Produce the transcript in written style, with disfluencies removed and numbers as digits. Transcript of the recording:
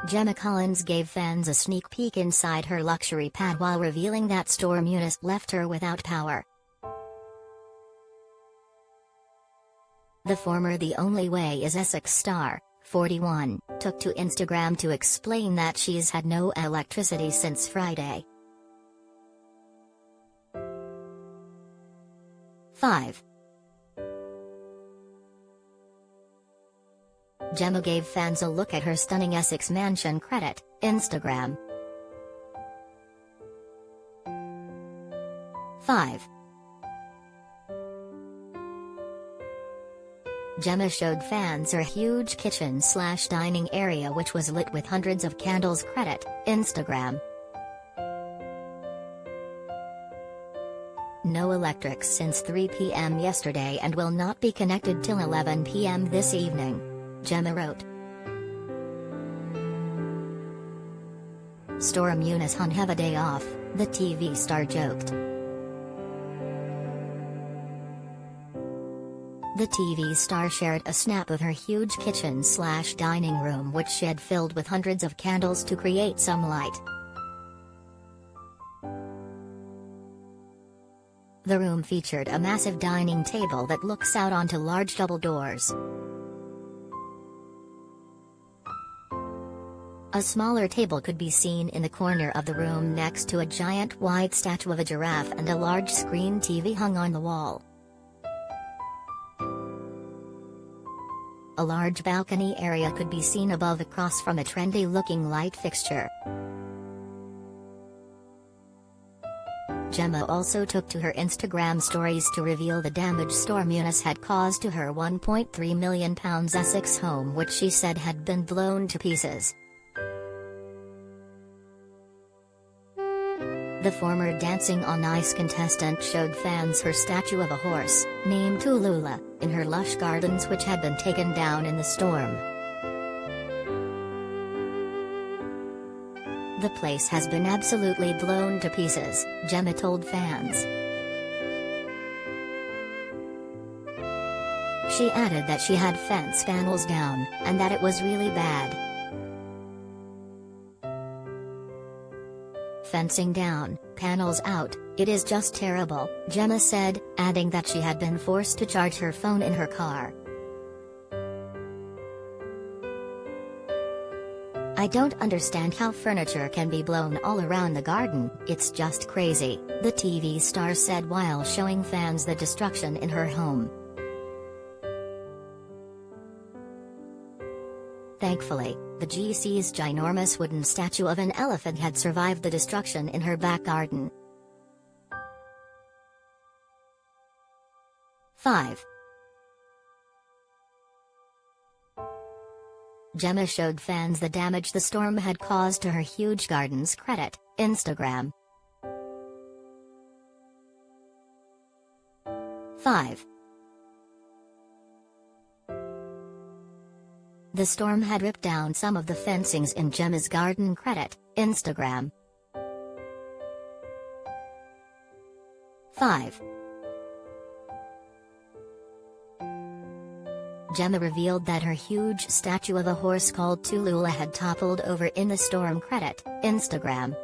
Gemma Collins gave fans a sneak peek inside her luxury pad while revealing that Stor Eunice left her without power. The former The Only Way is Essex star, 41, took to Instagram to explain that she's had no electricity since Friday. 5. Gemma gave fans a look at her stunning Essex mansion credit, Instagram. 5. Gemma showed fans her huge kitchen/dining area which was lit with hundreds of candles credit, Instagram. No electric since 3 p.m. yesterday and will not be connected till 11 p.m. this evening, Gemma wrote. Stor Eunice hun have a day off, the TV star joked. The TV star shared a snap of her huge kitchen/dining room which she had filled with hundreds of candles to create some light. The room featured a massive dining table that looks out onto large double doors. A smaller table could be seen in the corner of the room next to a giant white statue of a giraffe and a large screen TV hung on the wall. A large balcony area could be seen above across from a trendy-looking light fixture. Gemma also took to her Instagram stories to reveal the damage Stor Eunice had caused to her £1.3 million Essex home which she said had been blown to pieces. The former Dancing on Ice contestant showed fans her statue of a horse, named Tulula, in her lush gardens which had been taken down in the storm. The place has been absolutely blown to pieces, Gemma told fans. She added that she had fence panels down, and that it was really bad. Fencing down, panels out, it is just terrible, Gemma said, adding that she had been forced to charge her phone in her car. I don't understand how furniture can be blown all around the garden, it's just crazy, the TV star said while showing fans the destruction in her home. Thankfully, the GC's ginormous wooden statue of an elephant had survived the destruction in her back garden. 5. Gemma showed fans the damage the storm had caused to her huge gardens credit, Instagram. 5. The storm had ripped down some of the fencings in Gemma's garden credit, Instagram. 5. Gemma revealed that her huge statue of a horse called Tulula had toppled over in the storm credit, Instagram.